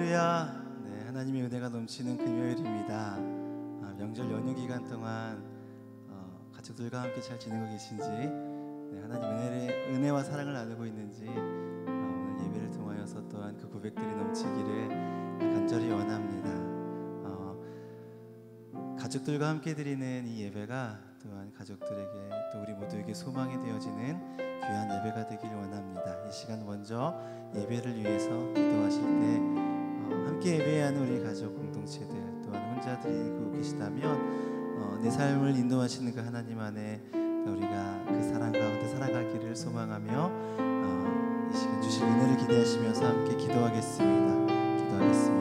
할렐루야. 네, 하나님의 은혜가 넘치는 금요일입니다. 명절 연휴 기간 동안 가족들과 함께 잘 지내고 계신지, 네, 하나님 은혜와 사랑을 나누고 있는지, 오늘 예배를 통하여서 또한 그 고백들이 넘치기를 간절히 원합니다. 가족들과 함께 드리는 이 예배가 또한 가족들에게 또 우리 모두에게 소망이 되어지는 귀한 예배가 되길 원합니다. 이 시간 먼저 예배를 위해서 기도하실 때 함께 예배하는 우리 가족 공동체들, 또한 혼자 드리고 계시다면 내 삶을 인도하시는 그 하나님 안에 우리가 그 사랑 가운데 살아가기를 소망하며 이 시간 주실 은혜를 기대하시면서 함께 기도하겠습니다. 기도하겠습니다.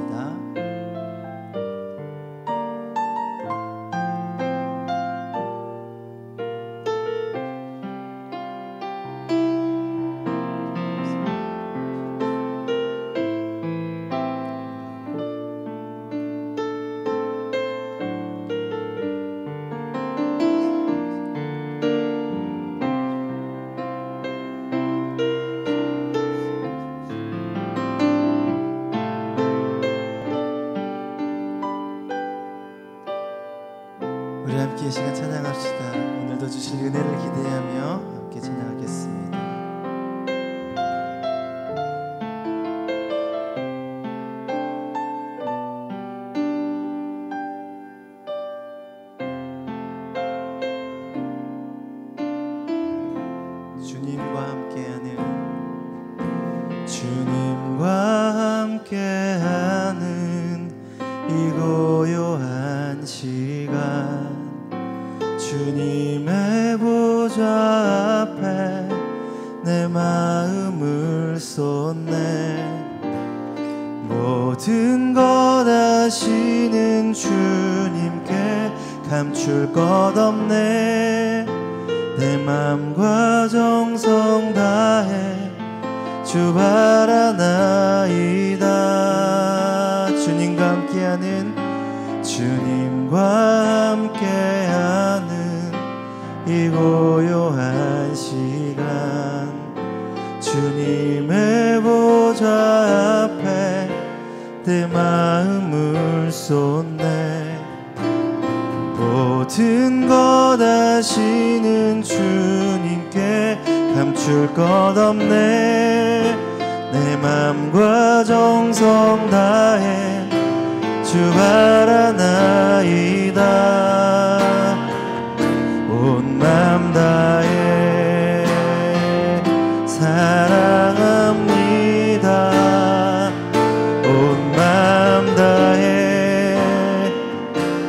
우리 함께 이 시간 찬양합시다. 오늘도 주실 은혜를 기대하며 함께 찬양하겠습니다. 주님과 함께하는 이 고요한 시간, 주님의 보좌 앞에 내 마음을 쏟네. 모든 것 아시는 주님께 감출 것 없네. 내 맘과 정성 다해 주 바라나이다. 주님과 함께하는 이 고요한 시간, 주님의 보좌 앞에 내 마음을 쏟네. 모든 것 아시는 주님께 감출 것 없네. 내 맘과 정성 다해 주 바라나이다. 온 맘 다해 사랑합니다. 온 맘 다해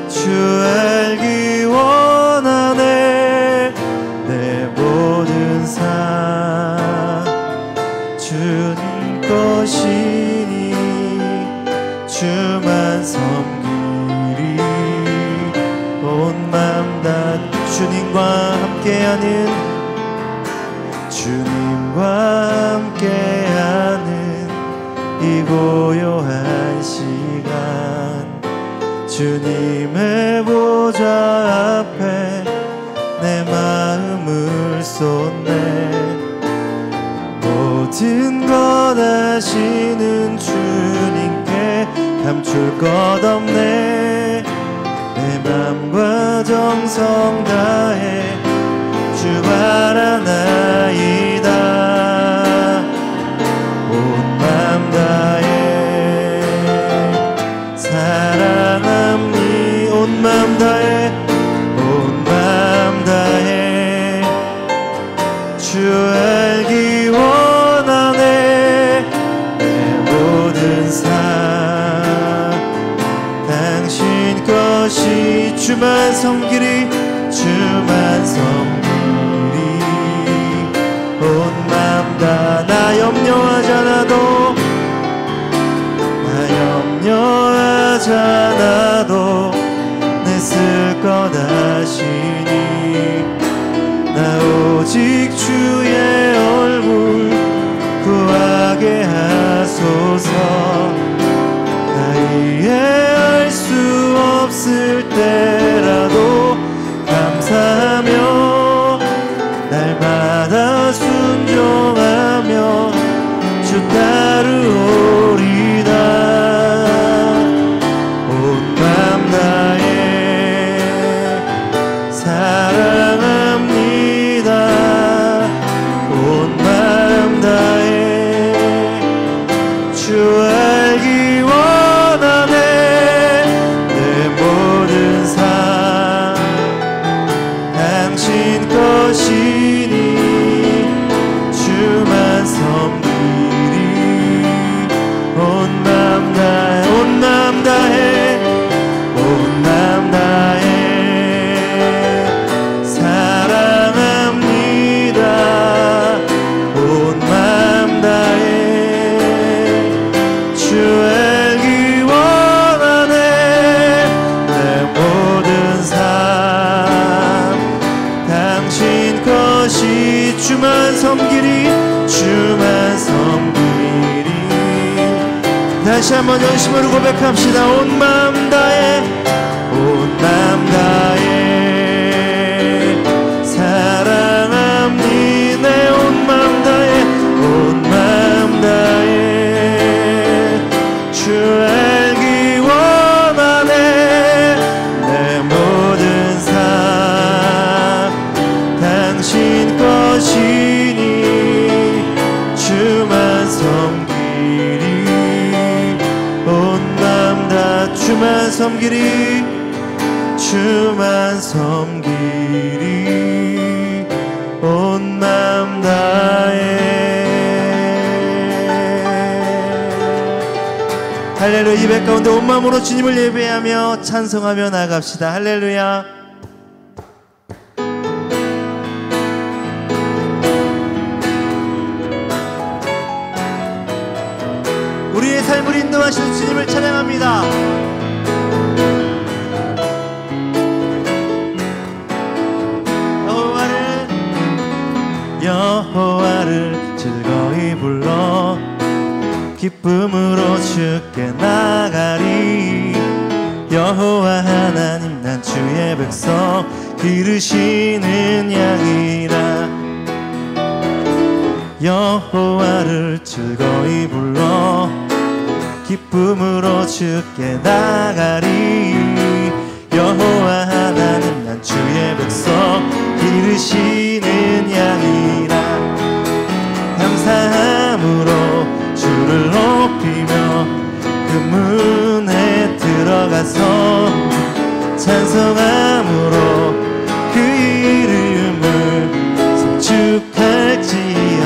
주 알기 원하네. 내 모든 삶 주님 것이니 주만 섬기리. 온 맘 다 주님과 함께하는 이 고요한 시간, 주님의 보좌 앞에 내 마음을 쏟네. 모든 것 아시는 주님께 감출 것 없네. 내 맘과 정성 다해 주 바라나이다. 온 맘 다해 사랑합니. 온 맘 다해 주 알기 원하네. 내 모든 삶 당신 것이 주만 섬기리. 온 맘 다 나 염려하지 않아도 내 쓸 것 아시니. 나 오직 주의 얼굴 구하게 하소서. 나 이해할 수 없을 때라도 감사하며 날마다 순종하며 주 따르오리다. 한번 전심으로 고백합시다. 온 마음 다해, 온 마음 다해 사랑합니다. 온 마음 다해, 온 마음 다해 주 알기 원하네. 내 모든 삶 당신 것이니 주만 섬기리. 온 마음 다 주만 섬기리, 주만 섬기리. 온 마음 다해. 할렐루야. 예배 가운데 온 마음으로 주님을 예배하며 찬송하며 나갑시다. 할렐루야. 우리의 삶을 인도하시는 주님을 찬양합니다. 여호와를 즐거이 불러 기쁨으로 주께 나가리. 여호와 하나님 난 주의 백성 기르시는 양이라. 여호와를 즐거이 불러 기쁨으로 주께 나가리. 여호와 하나님 난 주의 백성 기르시는 양이라. 감사함으로 주를 높이며 그 문에 들어가서 찬송함으로 그 이름을 송축할지어.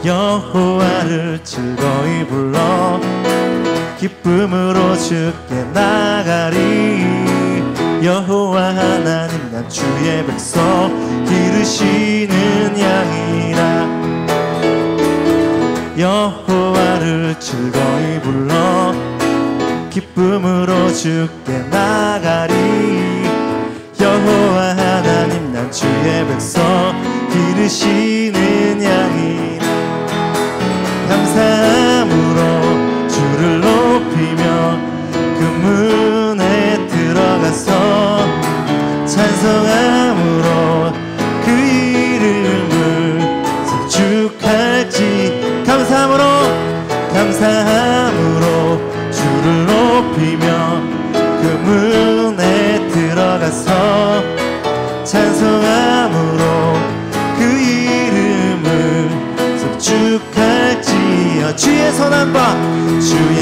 여호와를 즐거이 불러 기쁨으로 주께 나가리. 여호와 하나님 난 주의 백성 기르시는 양이라. 여호와를 즐거이 불러 기쁨으로 주께 나가리. 여호와 하나님 난 주의 백성 기르시는 양이라. 감사함으로 주를 높이며 그 문에 들어가서 찬송함으로 그 이름을 송축할지. 감사함으로 주를 높이며 그 문에 들어가서 찬송함으로 그 이름을 송축할지어. 주의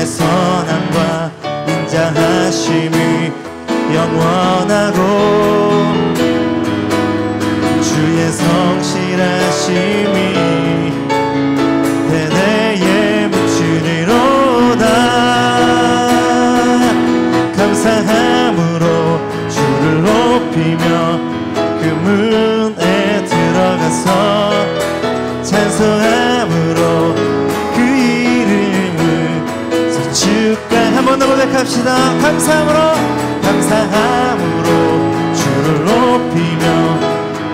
선함과 인자하심이 영원하고 주의 성실하심이 대대에 묻히리로다. 감사함으로 주를 높이며 그 문에 들어가서 찬송함으로 그 이름을 송축할. 한 번 더 고백합시다. 감사함으로 주를 높이며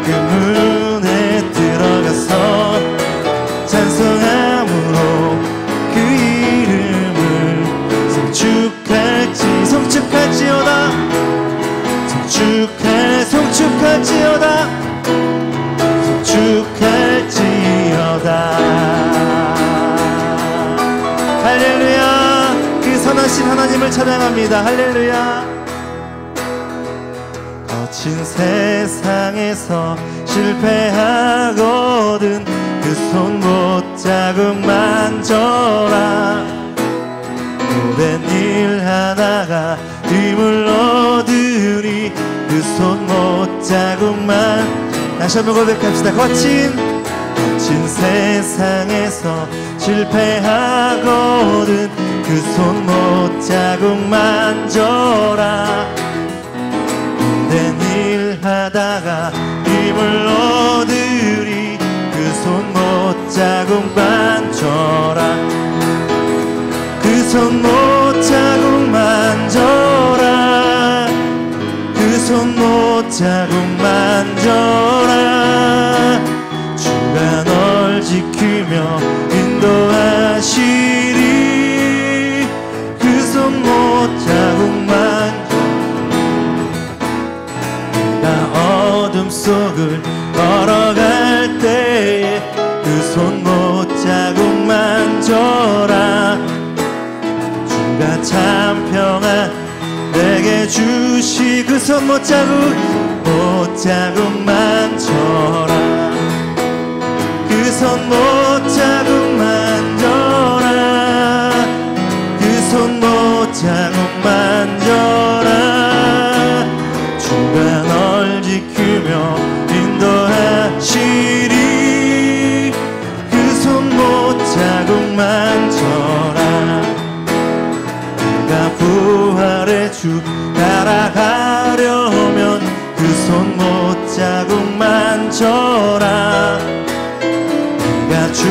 그 문에 들어가서 찬송함으로 그 이름을 송축할지어다. 송축할지어다. 할렐루야. 그 선하신 하나님을 찬양합니다. 할렐루야. 거친 세상에서 실패하거든 그 손 못자국 만져라. 모든 일 하나가 힘을 얻으리 그 손 못자국만. 다시 한번 고백합시다. 거친 세상에서 실패하거든 그 손 못자국 만져라. 힘든 일 하다가 힘을 얻으리 그 손 못자국 만져라. 그 손 못자국 만져라. 그 손 못자국 만져라. 주가 널 지키며 인도하시 주시 그 손 못자국 만져라 그 손 못자국 만져라 그 손 못자국 만져라 주가 널 지키며 인도하시리 그 손 못자국 만져라 내가 부활의 주 따라가려면 그 손 못자국 만져라 내가 주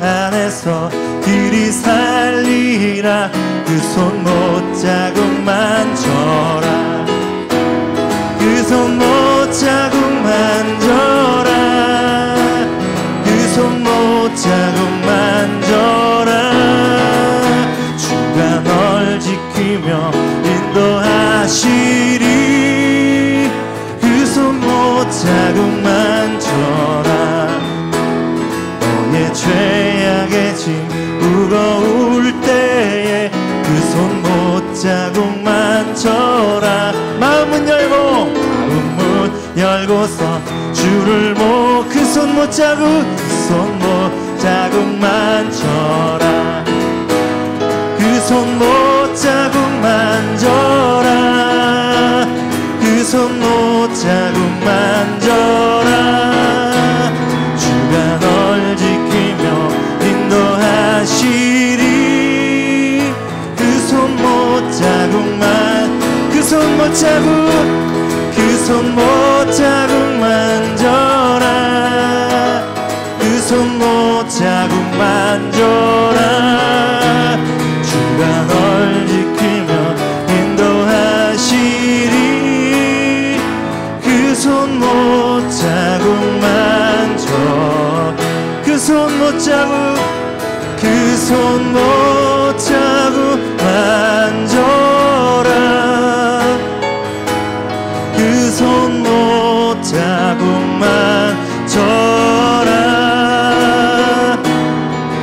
안에서 길이 살리라 그 손 못자국 만져라 그 손 못자국 만져라 그 손 못자국 만져라 주가 널 지키며 인도하시리 그 손 못자국 만져라 너의 죄악의 짐 무거울 때에 그 손 못자국 만져라 마음문 열고서 주를 그 손 못자국 만져라 그 손 못자국 만져라 그 손 못자국 만져라 주가 널 지키며 인도하시리 그 손 못자국만 그 손 못자국 만져라 그 손 못자국 만져라 주가 널 지키며 인도하시리 그 손 못자국 만져 그 손 못자국 만져라 그 손 못자국 만져라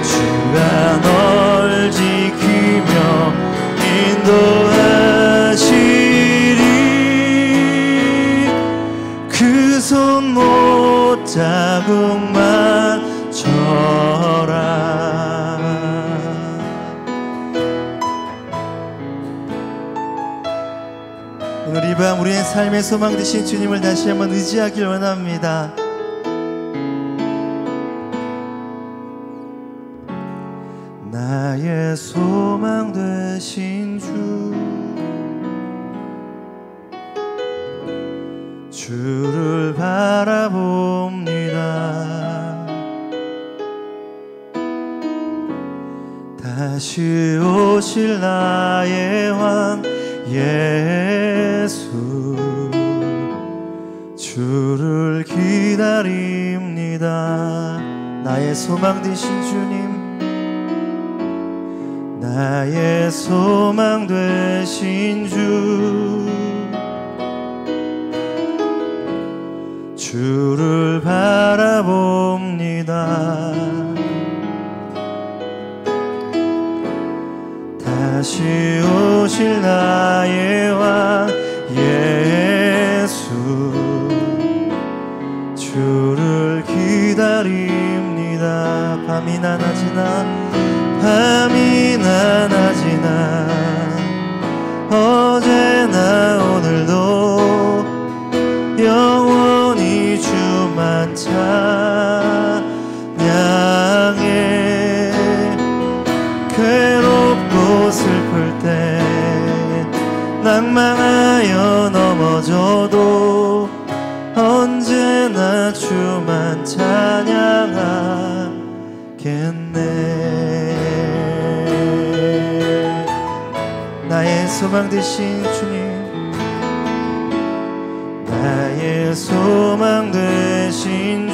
주가 널 지키며 인도하시리 그 손 못자국 만져라 오늘 이 밤 우리의 삶의 소망 되신 주님을 다시 한번 의지하길 원합니다. 나의 소망 되신 주를 바라봅니다. 다시 오실 나의 왕 예수 주를 기다립니다. 나의 소망 되신 주님 나의 소망 되신 주를 바라봅니다. 다시 오실 나의 왕 예수 주를 기다립니다. 밤이나 낮이나 어제나 오늘도 영원히 주만 찬양해 괴롭고 슬플 때 낭망하여 넘어져도 언제나 주만 찬양하겠네. 나의 소망 되신 주님 나의 소망 되신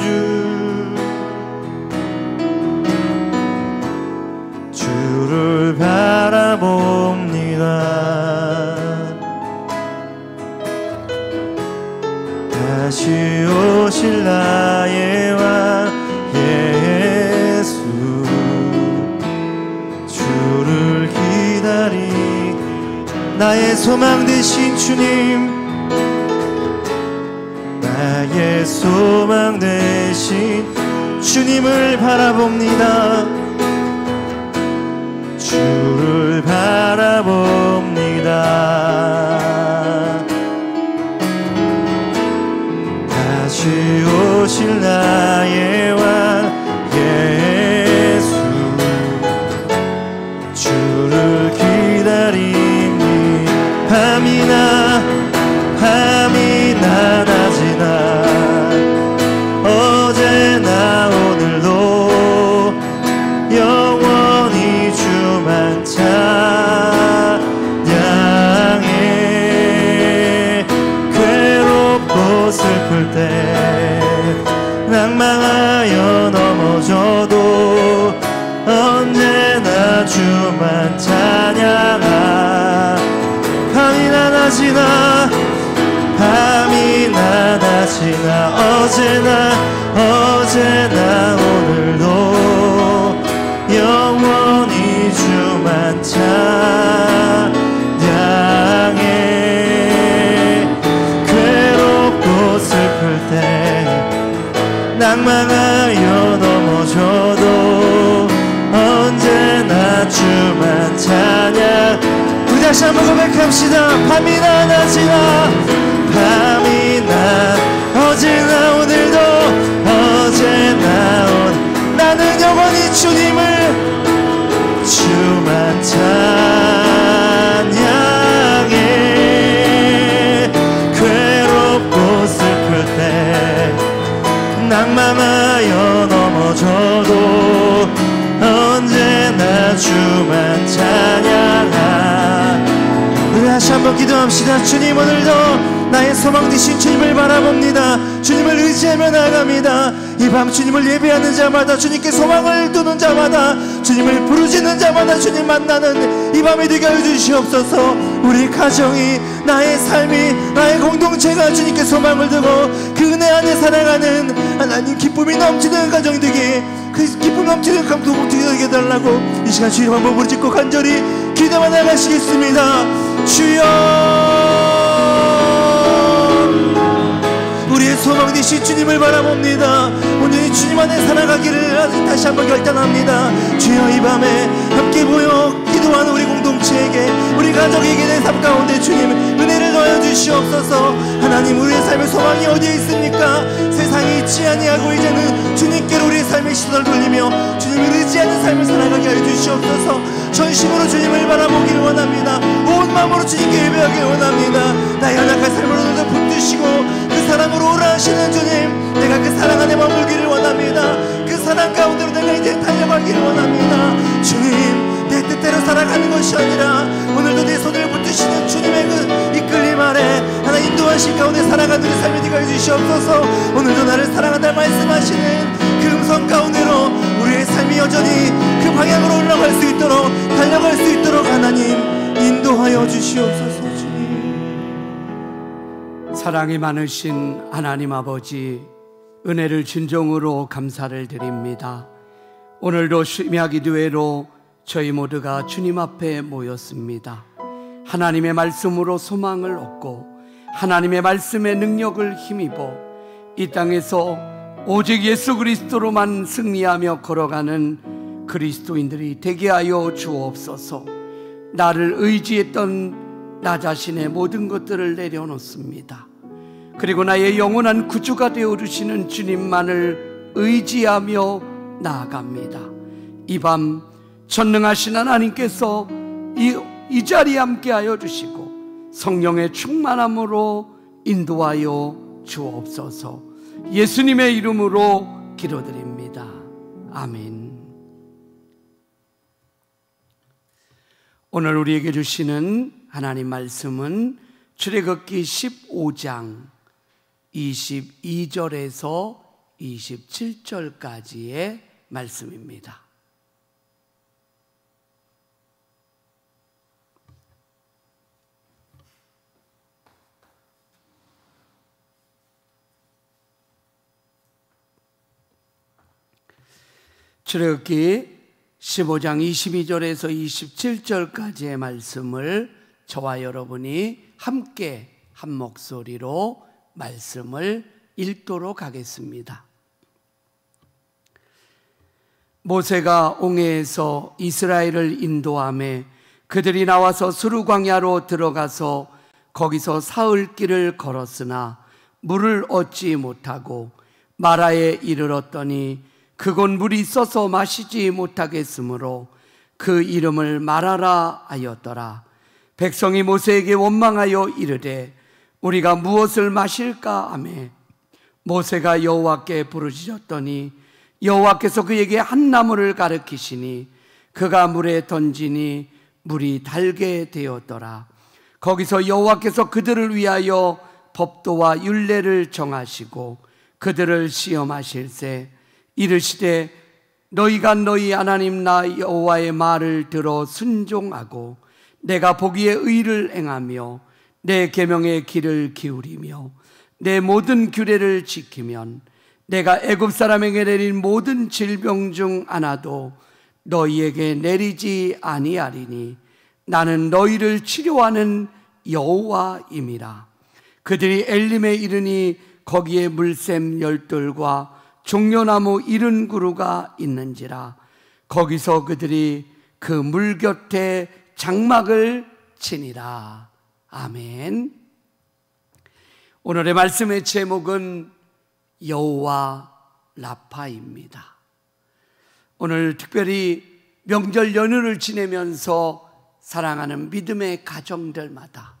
주를 바라봅니다. 다시 오실 나의 왕 예수 주를 기다리 나의 소망 되신 주님, 나의 소망 되신 주님을 바라봅니다. 주를 바라봅니다. 다시 오실 나의 왕 예수, 주를 기다리니 밤이나 낮이나 어제나 오늘도 영원히 주만 찬양해. 괴롭고 슬플 때 낭망하여 넘어져도 언제나 주만 찬양하. 밤이나 낮이나 밤이나 낮이나 어제나 오늘도 영원히 주만 찬양해. 괴롭고 슬플 때 낭망하여 넘어져도 언제나 주만 찬양. 우리 다시 한번 고백합시다. 밤이나 낮이나 밤이나 어제나 오늘도 나는 영원히 주님을 주만 찬양해. 괴롭고 슬플 때 낭망하여 넘어져도 언제나 주만 찬양하. 우리 다시 한번 기도합시다. 주님, 오늘도 나의 소망 되신 주님을 바라봅니다. 주님을 의지하며 나아갑니다. 이 밤 주님을 예배하는 자마다, 주님께 소망을 두는 자마다, 주님을 부르짖는 자마다 주님 만나는 이 밤이 되게 하여 주시옵소서. 우리 가정이, 나의 삶이, 나의 공동체가 주님께 소망을 두고 그 은혜 안에 살아가는 하나님 기쁨이 넘치는 가정이 되게, 그 기쁨 넘치는 공동체가 되게 해달라고 이 시간 주님 한번 부르짖고 간절히 기도만 나가시겠습니다. 주여, 우리의 소망 되신 주님을 바라봅니다. 온전히 주님 안에 살아가기를 다시 한번 결단합니다. 주여, 이 밤에 함께 모여 기도하는 우리 공동체에게, 우리 가족에게 내 삶 가운데 주님 은혜를 더하여 주시옵소서. 하나님, 우리의 삶의 소망이 어디에 있습니까? 세상에 있지 아니하고 이제는 주님께로 우리의 삶의 시선을 돌리며 주님을 의지하는 삶을 살아가게 하여 주시옵소서. 전심으로 주님을 바라보기를 원합니다. 온 마음으로 주님께 예배하기를 원합니다. 나의 연약한 삶을 오늘도 붙드시고 그 사랑으로 오라 하시는 주님, 내가 그 사랑 안에 머물기를 원합니다. 그 사랑 가운데로 내가 이제 달려가기를 원합니다. 주님, 내 뜻대로 살아가는 것이 아니라 오늘도 내 손을 붙드시는 주님의 그 이끌림 아래 하나 인도하실 가운데 살아가는 우리 삶이 되게 해주시옵소서. 오늘도 나를 사랑한다 말씀하시는 그 음성 가운데로 우리의 삶이 여전히 그 방향으로 올라갈 수 있도록, 달려갈 수 있도록 하나님 인도하여 주시옵소서. 사랑이 많으신 하나님 아버지, 은혜를 진정으로 감사를 드립니다. 오늘도 심야기도회로 저희 모두가 주님 앞에 모였습니다. 하나님의 말씀으로 소망을 얻고 하나님의 말씀의 능력을 힘입어 이 땅에서 오직 예수 그리스도로만 승리하며 걸어가는 그리스도인들이 되게 하여 주옵소서. 나를 의지했던 나 자신의 모든 것들을 내려놓습니다. 그리고 나의 영원한 구주가 되어주시는 주님만을 의지하며 나아갑니다. 이 밤 전능하신 하나님께서 이 자리에 함께하여 주시고 성령의 충만함으로 인도하여 주옵소서. 예수님의 이름으로 기도드립니다. 아멘. 오늘 우리에게 주시는 하나님 말씀은 출애굽기 15장 22절에서 27절까지의 말씀입니다. 출애굽기 15장 22절에서 27절까지의 말씀을 저와 여러분이 함께 한 목소리로 말씀을 읽도록 하겠습니다. 모세가 옹해에서 이스라엘을 인도하매 그들이 나와서 수르 광야로 들어가서 거기서 사흘 길을 걸었으나 물을 얻지 못하고 마라에 이르렀더니 그곳 물이 있어서 마시지 못하겠으므로 그 이름을 마라라 하였더라. 백성이 모세에게 원망하여 이르되 우리가 무엇을 마실까 하매 모세가 여호와께 부르짖었더니 여호와께서 그에게 한 나무를 가르치시니 그가 물에 던지니 물이 달게 되었더라. 거기서 여호와께서 그들을 위하여 법도와 율례를 정하시고 그들을 시험하실세 이르시되 너희가 너희 하나님 나 여호와의 말을 들어 순종하고 내가 보기에 의를 행하며 내 계명의 귀를 기울이며 내 모든 규례를 지키면 내가 애굽 사람에게 내린 모든 질병 중 하나도 너희에게 내리지 아니하리니 나는 너희를 치료하는 여호와임이라. 그들이 엘림에 이르니 거기에 물샘 열둘과 종려나무 70그루가 있는지라. 거기서 그들이 그 물 곁에 장막을 치니라. 아멘. 오늘의 말씀의 제목은 여호와 라파입니다. 오늘 특별히 명절 연휴를 지내면서 사랑하는 믿음의 가정들마다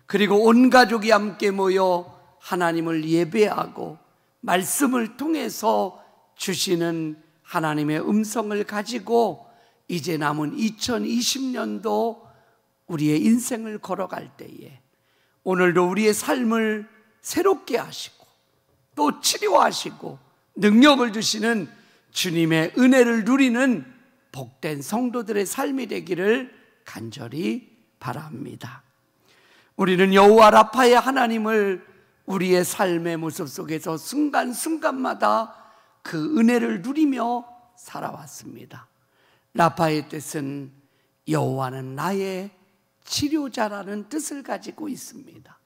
그리고 온 가족이 함께 모여 하나님을 예배하고 말씀을 통해서 주시는 하나님의 음성을 가지고 이제 남은 2020년도 우리의 인생을 걸어갈 때에 오늘도 우리의 삶을 새롭게 하시고 또 치료하시고 능력을 주시는 주님의 은혜를 누리는 복된 성도들의 삶이 되기를 간절히 바랍니다. 우리는 여호와 라파의 하나님을 우리의 삶의 모습 속에서 순간순간마다 그 은혜를 누리며 살아왔습니다. 라파의 뜻은 여호와는 나의 치료자라는 뜻을 가지고 있습니다.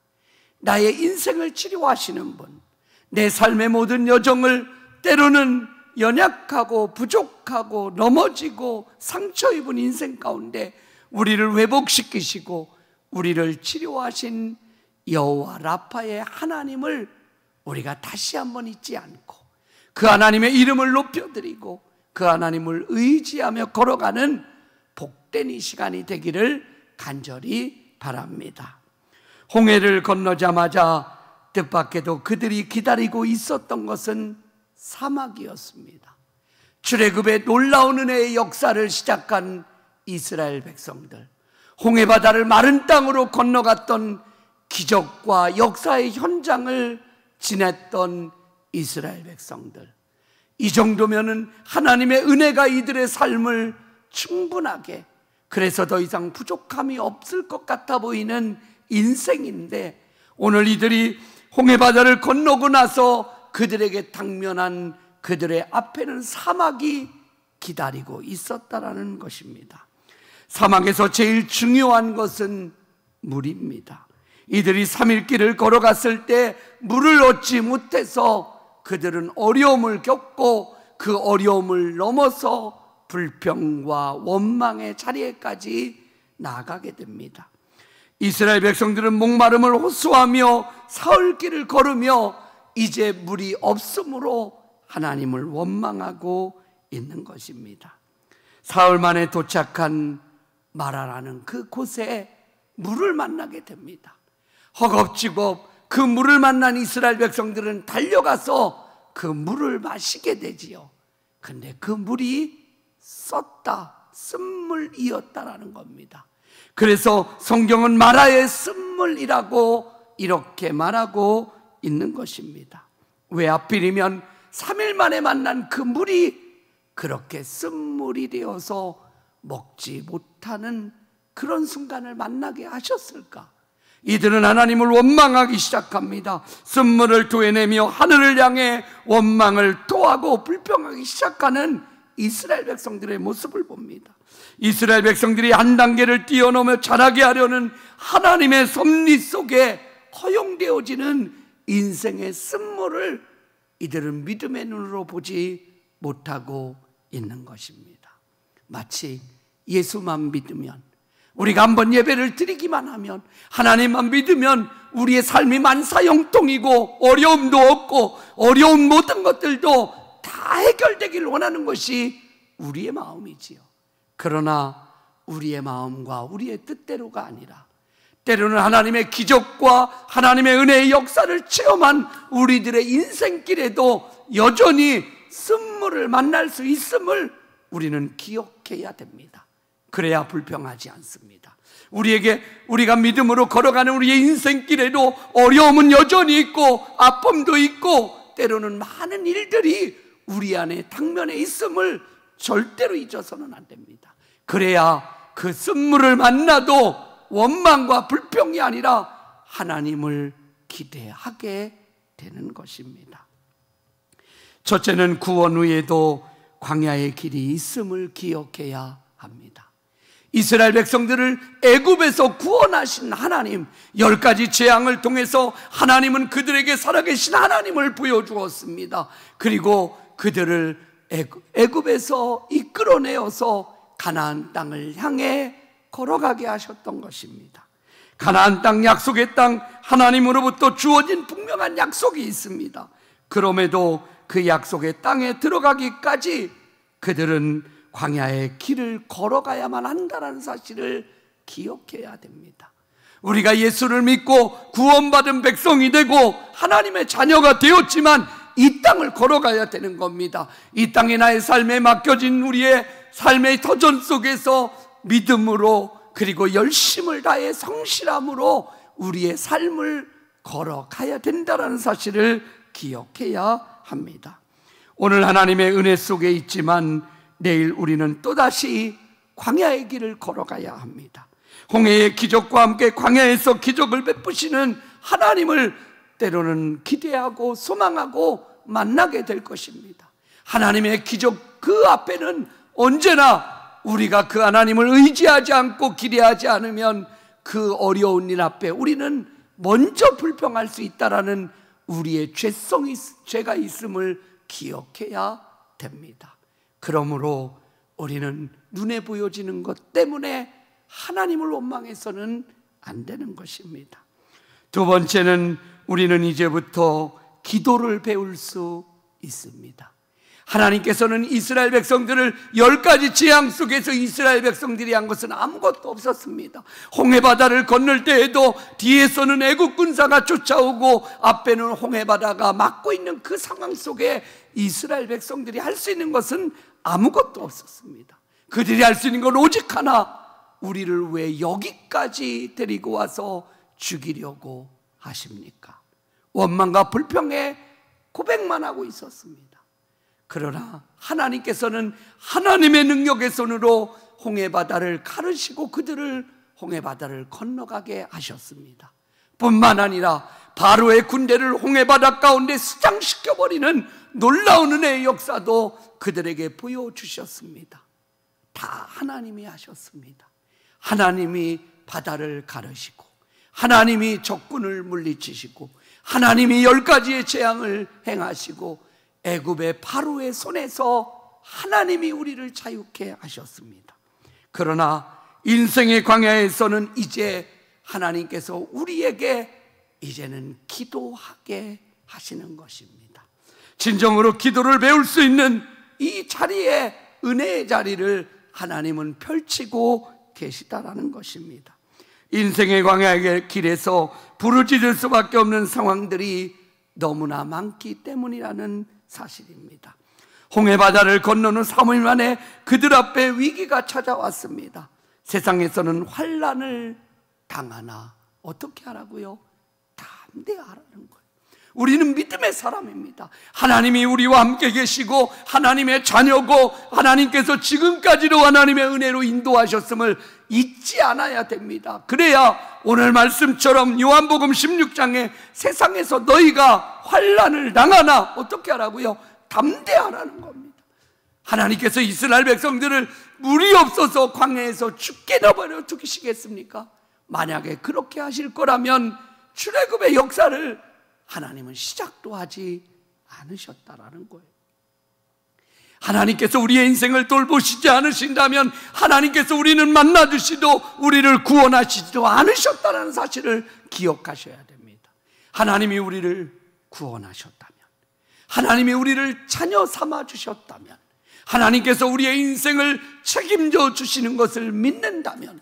나의 인생을 치료하시는 분, 내 삶의 모든 여정을 때로는 연약하고 부족하고 넘어지고 상처 입은 인생 가운데 우리를 회복시키시고 우리를 치료하신 여호와 라파의 하나님을 우리가 다시 한번 잊지 않고 그 하나님의 이름을 높여드리고 그 하나님을 의지하며 걸어가는 복된 이 시간이 되기를 간절히 바랍니다. 홍해를 건너자마자 뜻밖에도 그들이 기다리고 있었던 것은 사막이었습니다. 출애굽의 놀라운 은혜의 역사를 시작한 이스라엘 백성들, 홍해바다를 마른 땅으로 건너갔던 기적과 역사의 현장을 지냈던 이스라엘 백성들, 이 정도면은 하나님의 은혜가 이들의 삶을 충분하게, 그래서 더 이상 부족함이 없을 것 같아 보이는 인생인데 오늘 이들이 홍해바다를 건너고 나서 그들에게 당면한 그들의 앞에는 사막이 기다리고 있었다라는 것입니다. 사막에서 제일 중요한 것은 물입니다. 이들이 3일 길을 걸어갔을 때 물을 얻지 못해서 그들은 어려움을 겪고 그 어려움을 넘어서 불평과 원망의 자리에까지 나아가게 됩니다. 이스라엘 백성들은 목마름을 호소하며 사흘 길을 걸으며 이제 물이 없으므로 하나님을 원망하고 있는 것입니다. 사흘 만에 도착한 마라라는 그 곳에 물을 만나게 됩니다. 허겁지겁 그 물을 만난 이스라엘 백성들은 달려가서 그 물을 마시게 되지요. 근데 그 물이 썼다, 쓴물이었다라는 겁니다. 그래서 성경은 마라의 쓴물이라고 이렇게 말하고 있는 것입니다. 왜 하필이면 3일 만에 만난 그 물이 그렇게 쓴물이 되어서 먹지 못하는 그런 순간을 만나게 하셨을까? 이들은 하나님을 원망하기 시작합니다. 쓴물을 토해내며 하늘을 향해 원망을 토하고 불평하기 시작하는 이스라엘 백성들의 모습을 봅니다. 이스라엘 백성들이 한 단계를 뛰어넘어 자라게 하려는 하나님의 섭리 속에 허용되어지는 인생의 쓴물을 이들은 믿음의 눈으로 보지 못하고 있는 것입니다. 마치 예수만 믿으면, 우리가 한번 예배를 드리기만 하면, 하나님만 믿으면 우리의 삶이 만사형통이고 어려움도 없고 어려운 모든 것들도 다 해결되기를 원하는 것이 우리의 마음이지요. 그러나 우리의 마음과 우리의 뜻대로가 아니라 때로는 하나님의 기적과 하나님의 은혜의 역사를 체험한 우리들의 인생길에도 여전히 쓴물을 만날 수 있음을 우리는 기억해야 됩니다. 그래야 불평하지 않습니다. 우리가 믿음으로 걸어가는 우리의 인생길에도 어려움은 여전히 있고 아픔도 있고 때로는 많은 일들이 우리 안에 당면에 있음을 절대로 잊어서는 안 됩니다. 그래야 그 쓴물을 만나도 원망과 불평이 아니라 하나님을 기대하게 되는 것입니다. 첫째는 구원 후에도 광야의 길이 있음을 기억해야 합니다. 이스라엘 백성들을 애굽에서 구원하신 하나님, 10가지 재앙을 통해서 하나님은 그들에게 살아계신 하나님을 보여주었습니다. 그리고 그들을 애굽에서 이끌어내어서 가나안 땅을 향해 걸어가게 하셨던 것입니다. 가나안 땅, 약속의 땅, 하나님으로부터 주어진 분명한 약속이 있습니다. 그럼에도 그 약속의 땅에 들어가기까지 그들은 광야의 길을 걸어가야만 한다는 사실을 기억해야 됩니다. 우리가 예수를 믿고 구원받은 백성이 되고 하나님의 자녀가 되었지만 이 땅을 걸어가야 되는 겁니다. 이 땅에 나의 삶에 맡겨진 우리의 삶의 터전 속에서 믿음으로 그리고 열심을 다해 성실함으로 우리의 삶을 걸어가야 된다는 사실을 기억해야 합니다. 오늘 하나님의 은혜 속에 있지만 내일 우리는 또다시 광야의 길을 걸어가야 합니다. 홍해의 기적과 함께 광야에서 기적을 베푸시는 하나님을 때로는 기대하고 소망하고 만나게 될 것입니다. 하나님의 기적 그 앞에는 언제나 우리가 그 하나님을 의지하지 않고 기대하지 않으면 그 어려운 일 앞에 우리는 먼저 불평할 수 있다라는 우리의 죄가 있음을 기억해야 됩니다. 그러므로 우리는 눈에 보여지는 것 때문에 하나님을 원망해서는 안 되는 것입니다. 두 번째는 우리는 이제부터 기도를 배울 수 있습니다. 하나님께서는 이스라엘 백성들을 10가지 재앙 속에서 이스라엘 백성들이 한 것은 아무것도 없었습니다. 홍해바다를 건널 때에도 뒤에서는 애국 군사가 쫓아오고 앞에는 홍해바다가 막고 있는 그 상황 속에 이스라엘 백성들이 할 수 있는 것은 아무것도 없었습니다. 그들이 할 수 있는 건 오직 하나, 우리를 왜 여기까지 데리고 와서 죽이려고 하십니까? 원망과 불평에 고백만 하고 있었습니다. 그러나 하나님께서는 하나님의 능력의 손으로 홍해바다를 가르시고 그들을 홍해바다를 건너가게 하셨습니다. 뿐만 아니라 바로의 군대를 홍해바다 가운데 수장시켜버리는 놀라운 은혜의 역사도 그들에게 보여주셨습니다. 다 하나님이 하셨습니다. 하나님이 바다를 가르시고 하나님이 적군을 물리치시고 하나님이 10가지의 재앙을 행하시고 애굽의 바로의 손에서 하나님이 우리를 자유케 하셨습니다. 그러나 인생의 광야에서는 이제 하나님께서 우리에게 이제는 기도하게 하시는 것입니다. 진정으로 기도를 배울 수 있는 이 자리에, 은혜의 자리를 하나님은 펼치고 계시다라는 것입니다. 인생의 광야의 길에서 부르짖을 수밖에 없는 상황들이 너무나 많기 때문이라는 사실입니다. 홍해바다를 건너는 3일 만에 그들 앞에 위기가 찾아왔습니다. 세상에서는 환난을 당하나 어떻게 하라고요? 담대하라는 거예요. 우리는 믿음의 사람입니다. 하나님이 우리와 함께 계시고 하나님의 자녀고 하나님께서 지금까지도 하나님의 은혜로 인도하셨음을 잊지 않아야 됩니다. 그래야 오늘 말씀처럼 요한복음 16장에 세상에서 너희가 환난을 당하나 어떻게 하라고요? 담대하라는 겁니다. 하나님께서 이스라엘 백성들을 물이 없어서 광야에서 죽게 내버려 두시겠습니까? 만약에 그렇게 하실 거라면 출애굽의 역사를 하나님은 시작도 하지 않으셨다라는 거예요. 하나님께서 우리의 인생을 돌보시지 않으신다면 하나님께서 우리는 만나주시도 우리를 구원하시지도 않으셨다는 사실을 기억하셔야 됩니다. 하나님이 우리를 구원하셨다면, 하나님이 우리를 자녀 삼아주셨다면, 하나님께서 우리의 인생을 책임져 주시는 것을 믿는다면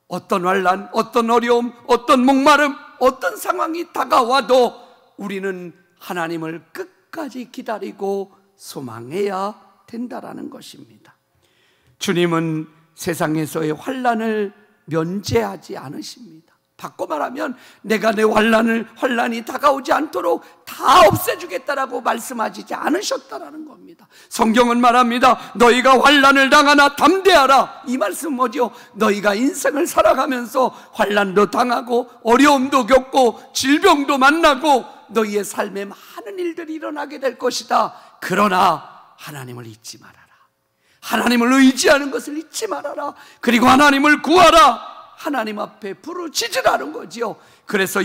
어떤 환난, 어떤 어려움, 어떤 목마름, 어떤 상황이 다가와도 우리는 하나님을 끝까지 기다리고 소망해야 된다라는 것입니다. 주님은 세상에서의 환난을 면제하지 않으십니다. 바꿔 말하면 내가 내 환난이 다가오지 않도록 다 없애주겠다라고 말씀하시지 않으셨다라는 겁니다. 성경은 말합니다. 너희가 환난을 당하나 담대하라. 이 말씀은 뭐죠? 너희가 인생을 살아가면서 환난도 당하고 어려움도 겪고 질병도 만나고 너희의 삶에 많은 일들이 일어나게 될 것이다. 그러나 하나님을 잊지 말아라. 하나님을 의지하는 것을 잊지 말아라. 그리고 하나님을 구하라. 하나님 앞에 부르짖으라는 거지요. 그래서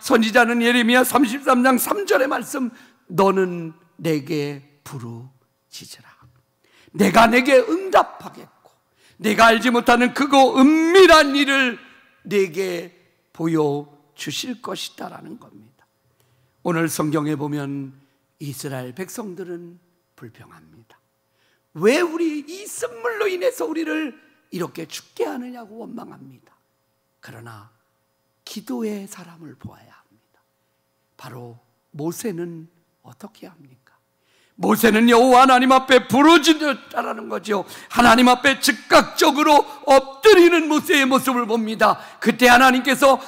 선지자는 예레미야 33장 3절의 말씀, 너는 내게 부르짖으라. 내가 내게 응답하겠고 내가 알지 못하는 크고 은밀한 일을 내게 보여주실 것이다 라는 겁니다. 오늘 성경에 보면 이스라엘 백성들은 불평합니다. 왜 우리 이 쓴물로 인해서 우리를 이렇게 죽게 하느냐고 원망합니다. 그러나 기도의 사람을 보아야 합니다. 바로 모세는 어떻게 합니까? 모세는 여호와 하나님 앞에 부르짖었다라는 거죠. 하나님 앞에 즉각적으로 엎드리는 모세의 모습을 봅니다. 그때 하나님께서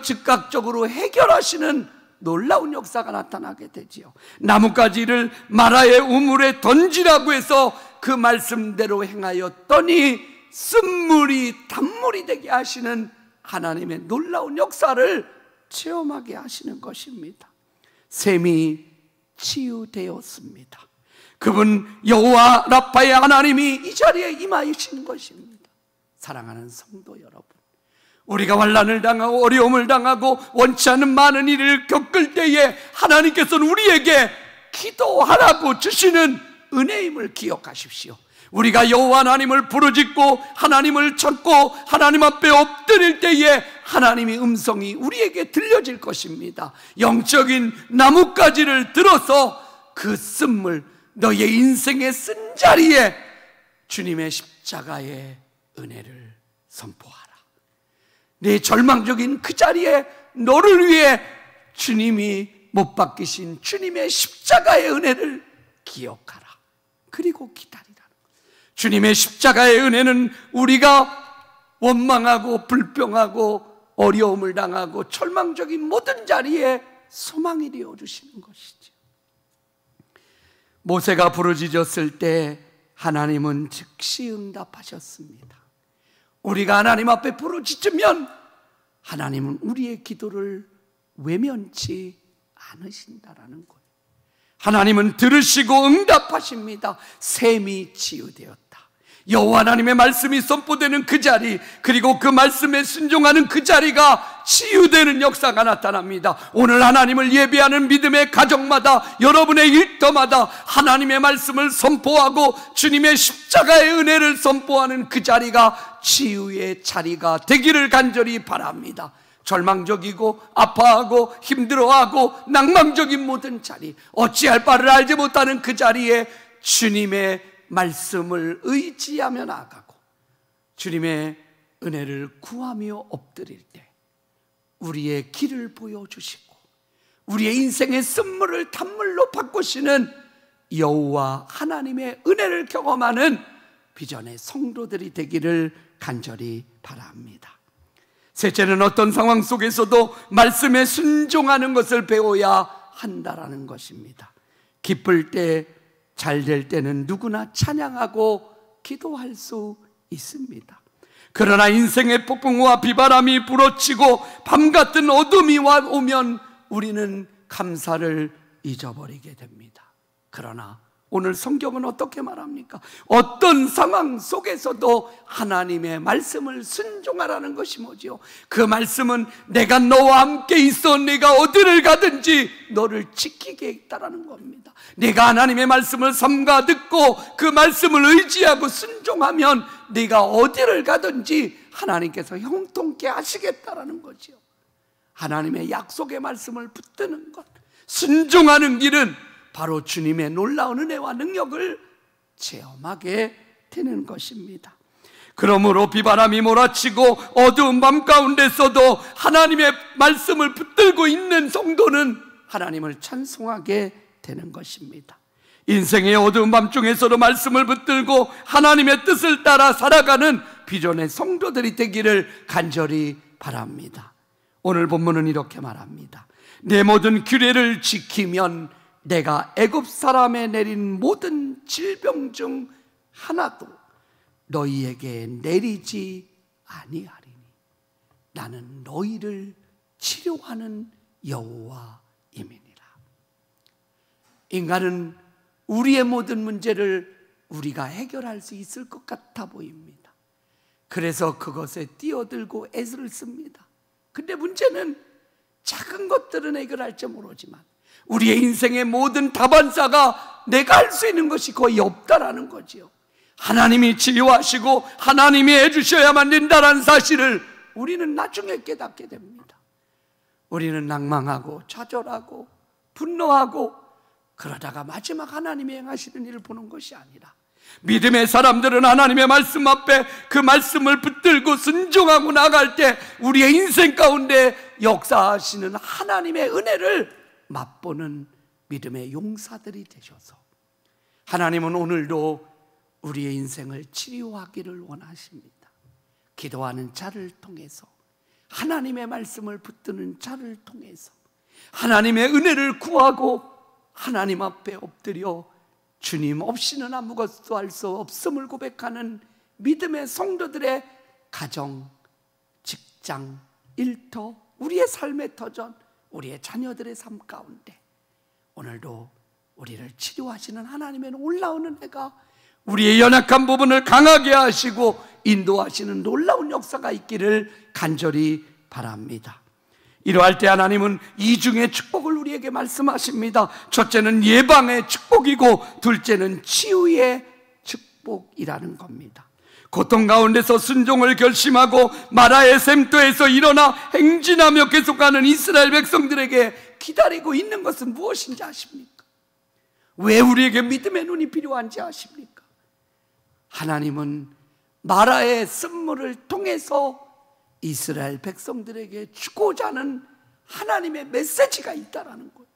즉각적으로 해결하시는 놀라운 역사가 나타나게 되지요. 나뭇가지를 마라의 우물에 던지라고 해서 그 말씀대로 행하였더니 쓴물이 단물이 되게 하시는 하나님의 놀라운 역사를 체험하게 하시는 것입니다. 샘이 치유되었습니다. 그분 여호와 라파의 하나님이 이 자리에 임하시는 것입니다. 사랑하는 성도 여러분, 우리가 환난을 당하고 어려움을 당하고 원치 않는 많은 일을 겪을 때에 하나님께서는 우리에게 기도하라고 주시는 은혜임을 기억하십시오. 우리가 여호와 하나님을 부르짖고 하나님을 찾고 하나님 앞에 엎드릴 때에 하나님의 음성이 우리에게 들려질 것입니다. 영적인 나뭇가지를 들어서 그 쓴물, 너의 인생의 쓴 자리에 주님의 십자가의 은혜를 선포하라. 내 절망적인 그 자리에 너를 위해 주님이 못 박히신 주님의 십자가의 은혜를 기억하라. 그리고 기다리라는 거예요. 주님의 십자가의 은혜는 우리가 원망하고 불평하고 어려움을 당하고 절망적인 모든 자리에 소망이 되어주시는 것이죠. 모세가 부르짖었을 때 하나님은 즉시 응답하셨습니다. 우리가 하나님 앞에 부르짖으면 하나님은 우리의 기도를 외면치 않으신다라는 거예요. 하나님은 들으시고 응답하십니다. 샘이 치유되었다. 여호와 하나님의 말씀이 선포되는 그 자리, 그리고 그 말씀에 순종하는 그 자리가 치유되는 역사가 나타납니다. 오늘 하나님을 예배하는 믿음의 가정마다, 여러분의 일터마다 하나님의 말씀을 선포하고 주님의 십자가의 은혜를 선포하는 그 자리가 치유의 자리가 되기를 간절히 바랍니다. 절망적이고 아파하고 힘들어하고 낭망적인 모든 자리, 어찌할 바를 알지 못하는 그 자리에 주님의 말씀을 의지하며 나아가고 주님의 은혜를 구하며 엎드릴 때 우리의 길을 보여주시고 우리의 인생의 쓴물을 단물로 바꾸시는 여호와 하나님의 은혜를 경험하는 비전의 성도들이 되기를 간절히 바랍니다. 셋째는 어떤 상황 속에서도 말씀에 순종하는 것을 배워야 한다라는 것입니다. 기쁠 때, 잘 될 때는 누구나 찬양하고 기도할 수 있습니다. 그러나 인생의 폭풍과 비바람이 불어치고 밤같은 어둠이 오면 우리는 감사를 잊어버리게 됩니다. 그러나 오늘 성경은 어떻게 말합니까? 어떤 상황 속에서도 하나님의 말씀을 순종하라는 것이 뭐지요? 그 말씀은 내가 너와 함께 있어 내가 어디를 가든지 너를 지키게 있다라는 겁니다. 내가 하나님의 말씀을 삼가 듣고 그 말씀을 의지하고 순종하면 네가 어디를 가든지 하나님께서 형통케 하시겠다라는 거지요. 하나님의 약속의 말씀을 붙드는 것, 순종하는 길은 바로 주님의 놀라운 은혜와 능력을 체험하게 되는 것입니다. 그러므로 비바람이 몰아치고 어두운 밤 가운데서도 하나님의 말씀을 붙들고 있는 성도는 하나님을 찬송하게 되는 것입니다. 인생의 어두운 밤중에서도 말씀을 붙들고 하나님의 뜻을 따라 살아가는 비전의 성도들이 되기를 간절히 바랍니다. 오늘 본문은 이렇게 말합니다. 내 모든 규례를 지키면 내가 애굽 사람에 내린 모든 질병 중 하나도 너희에게 내리지 아니하리니 나는 너희를 치료하는 여호와임이니라. 인간은 우리의 모든 문제를 우리가 해결할 수 있을 것 같아 보입니다. 그래서 그것에 뛰어들고 애를 씁니다. 근데 문제는 작은 것들은 해결할지 모르지만 우리의 인생의 모든 다반사가 내가 할 수 있는 것이 거의 없다라는 거지요. 하나님이 치유하시고 하나님이 해주셔야만 된다는 사실을 우리는 나중에 깨닫게 됩니다. 우리는 낭망하고 좌절하고 분노하고 그러다가 마지막 하나님이 행하시는 일을 보는 것이 아니라 믿음의 사람들은 하나님의 말씀 앞에 그 말씀을 붙들고 순종하고 나갈 때 우리의 인생 가운데 역사하시는 하나님의 은혜를 맛보는 믿음의 용사들이 되셔서 하나님은 오늘도 우리의 인생을 치유하기를 원하십니다. 기도하는 자를 통해서, 하나님의 말씀을 붙드는 자를 통해서 하나님의 은혜를 구하고 하나님 앞에 엎드려 주님 없이는 아무것도 할 수 없음을 고백하는 믿음의 성도들의 가정, 직장, 일터, 우리의 삶의 터전, 우리의 자녀들의 삶 가운데 오늘도 우리를 치료하시는 하나님의 놀라운 은혜가 우리의 연약한 부분을 강하게 하시고 인도하시는 놀라운 역사가 있기를 간절히 바랍니다. 이러할 때 하나님은 이중의 축복을 우리에게 말씀하십니다. 첫째는 예방의 축복이고 둘째는 치유의 축복이라는 겁니다. 고통 가운데서 순종을 결심하고 마라의 샘터에서 일어나 행진하며 계속하는 이스라엘 백성들에게 기다리고 있는 것은 무엇인지 아십니까? 왜 우리에게 믿음의 눈이 필요한지 아십니까? 하나님은 마라의 쓴물을 통해서 이스라엘 백성들에게 주고자 하는 하나님의 메시지가 있다라는 거예요.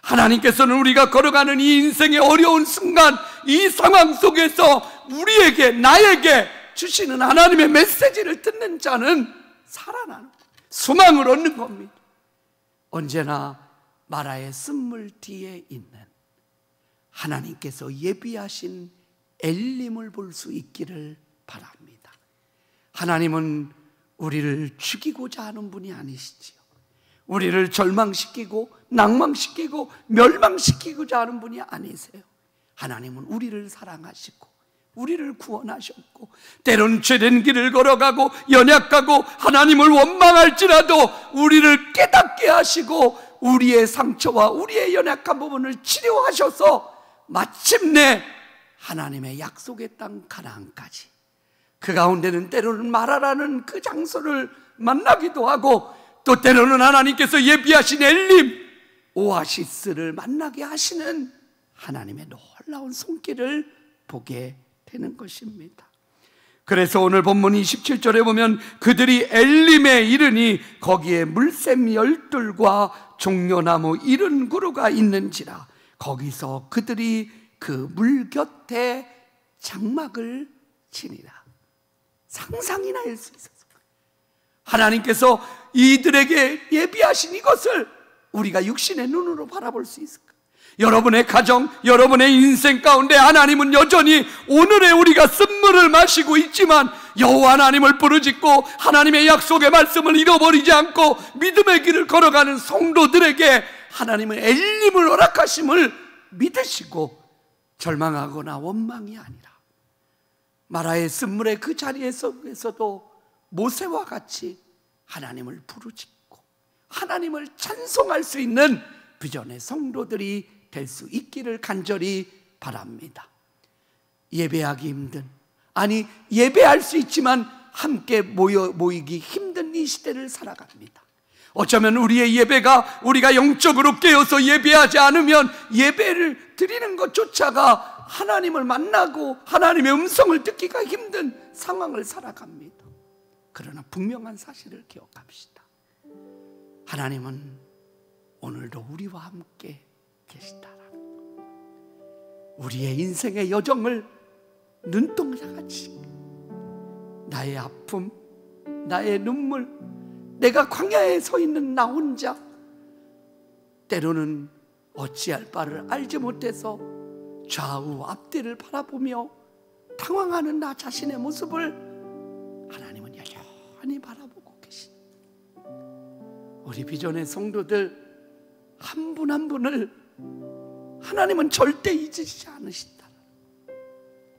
하나님께서는 우리가 걸어가는 이 인생의 어려운 순간, 이 상황 속에서 우리에게, 나에게 주시는 하나님의 메시지를 듣는 자는 살아나는 거예요. 소망을 얻는 겁니다. 언제나 마라의 쓴물 뒤에 있는 하나님께서 예비하신 엘림을 볼 수 있기를 바랍니다. 하나님은 우리를 죽이고자 하는 분이 아니시지요. 우리를 절망시키고 낭망시키고 멸망시키고자 하는 분이 아니세요. 하나님은 우리를 사랑하시고 우리를 구원하셨고 때론 죄된 길을 걸어가고 연약하고 하나님을 원망할지라도 우리를 깨닫게 하시고 우리의 상처와 우리의 연약한 부분을 치료하셔서 마침내 하나님의 약속의 땅 가나안까지, 그 가운데는 때로는 마라라는 그 장소를 만나기도 하고 또 때로는 하나님께서 예비하신 엘림, 오아시스를 만나게 하시는 하나님의 놀라운 손길을 보게 되는 것입니다. 그래서 오늘 본문 27절에 보면 그들이 엘림에 이르니 거기에 물샘 12과 종려나무 70그루가 있는지라 거기서 그들이 그 물 곁에 장막을 치니라. 상상이나 할 수 있어서 하나님께서 이들에게 예비하신 이것을 우리가 육신의 눈으로 바라볼 수 있을까? 여러분의 가정, 여러분의 인생 가운데 하나님은 여전히 오늘의 우리가 쓴물을 마시고 있지만 여호와 하나님을 부르짖고 하나님의 약속의 말씀을 잃어버리지 않고 믿음의 길을 걸어가는 성도들에게 하나님은 엘림을 허락하심을 믿으시고 절망하거나 원망이 아니라 마라의 쓴물의 그 자리에서도 모세와 같이 하나님을 부르짖고 하나님을 찬송할 수 있는 비전의 성도들이 될 수 있기를 간절히 바랍니다. 예배하기 힘든, 아니 예배할 수 있지만 함께 모이기 힘든 이 시대를 살아갑니다. 어쩌면 우리의 예배가, 우리가 영적으로 깨어서 예배하지 않으면 예배를 드리는 것조차가 하나님을 만나고 하나님의 음성을 듣기가 힘든 상황을 살아갑니다. 그러나 분명한 사실을 기억합시다. 하나님은 오늘도 우리와 함께 계시다라는 것. 우리의 인생의 여정을 눈동자같이, 나의 아픔, 나의 눈물, 내가 광야에 서 있는 나 혼자, 때로는 어찌할 바를 알지 못해서 좌우 앞뒤를 바라보며 당황하는 나 자신의 모습을 하나님은 여전히 바라보고 계십니다. 우리 비전의 성도들 한 분 한 분을 하나님은 절대 잊으시지 않으신다.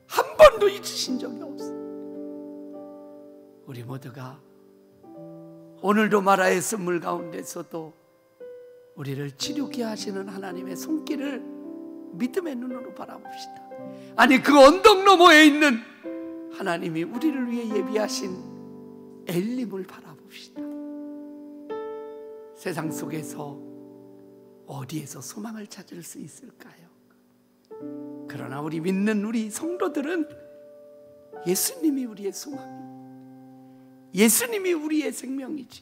한 번도 잊으신 적이 없어요. 우리 모두가 오늘도 마라의 쓴물 가운데서도 우리를 치료케 하시는 하나님의 손길을 믿음의 눈으로 바라봅시다. 아니, 그 언덕 너머에 있는 하나님이 우리를 위해 예비하신 엘림을 바라봅시다. 세상 속에서 어디에서 소망을 찾을 수 있을까요? 그러나 우리 믿는 우리 성도들은 예수님이 우리의 소망입니다. 예수님이 우리의 생명이지,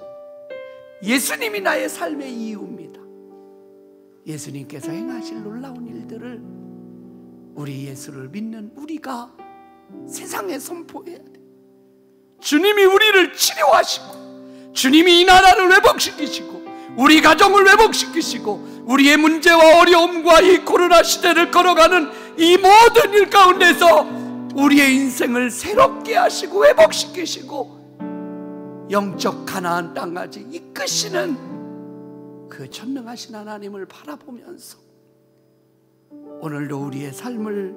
예수님이 나의 삶의 이유입니다. 예수님께서 행하실 놀라운 일들을 우리 예수를 믿는 우리가 세상에 선포해야 돼. 주님이 우리를 치료하시고, 주님이 이 나라를 회복시키시고, 우리 가정을 회복시키시고, 우리의 문제와 어려움과 이 코로나 시대를 걸어가는 이 모든 일 가운데서 우리의 인생을 새롭게 하시고 회복시키시고 영적 가나안 땅까지 이끄시는 그 전능하신 하나님을 바라보면서 오늘도 우리의 삶을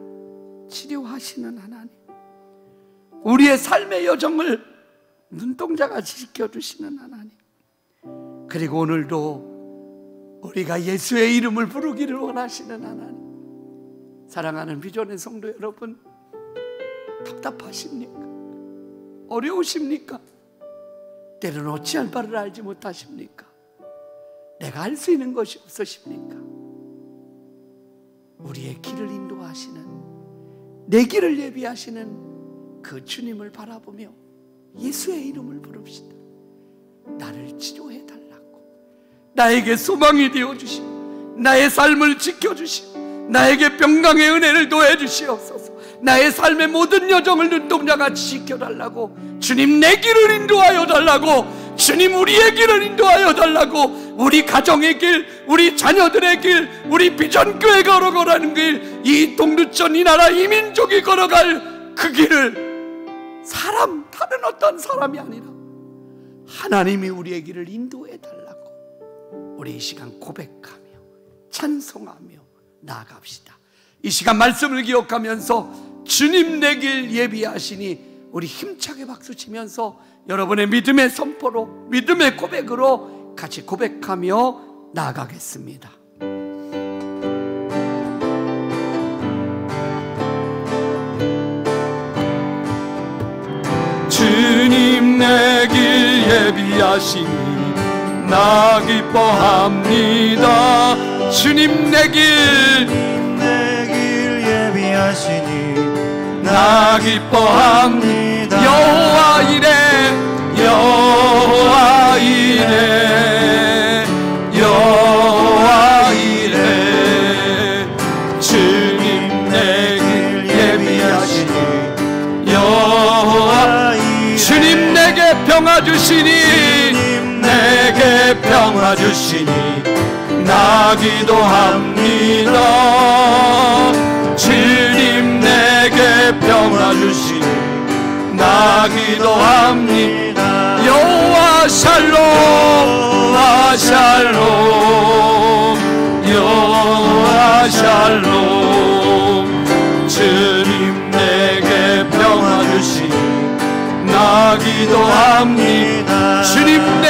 치료하시는 하나님, 우리의 삶의 여정을 눈동자같이 지켜주시는 하나님, 그리고 오늘도 우리가 예수의 이름을 부르기를 원하시는 하나님. 사랑하는 비전의 성도 여러분, 답답하십니까? 어려우십니까? 때로는 어찌할 바를 알지 못하십니까? 내가 할 수 있는 것이 없으십니까? 우리의 길을 인도하시는, 내 길을 예비하시는 그 주님을 바라보며 예수의 이름을 부릅시다. 나를 치료해달라고, 나에게 소망이 되어주시고 나의 삶을 지켜주시고 나에게 평강의 은혜를 더해주시옵소서. 나의 삶의 모든 여정을 눈동자같이 지켜달라고, 주님 내 길을 인도하여 달라고, 주님 우리의 길을 인도하여 달라고, 우리 가정의 길, 우리 자녀들의 길, 우리 비전교회가 걸어가는 길, 이 동두천 이 나라 이 민족이 걸어갈 그 길을 사람, 다른 어떤 사람이 아니라 하나님이 우리의 길을 인도해 달라고 우리 이 시간 고백하며 찬송하며 나아갑시다. 이 시간 말씀을 기억하면서 주님 내 길 예비하시니 우리 힘차게 박수치면서 여러분의 믿음의 선포로, 믿음의 고백으로 같이 고백하며 나아가겠습니다. 주님 내 길 예비하시니 나 기뻐합니다. 주님 내 길 예비하시니 나 기뻐합니다. 여호와 이래 여호와 이래 여호와 이래 주님 내 길 예비하시니 여호와 이래 주님 내게 평화 주시니 내게 평화 주시니 나 기도합니다. 주님 내게 평화 주시니 나 기도합니다. 여호와 샬롬 여호와 샬롬 여호와 샬롬 나 기도합니다. 주님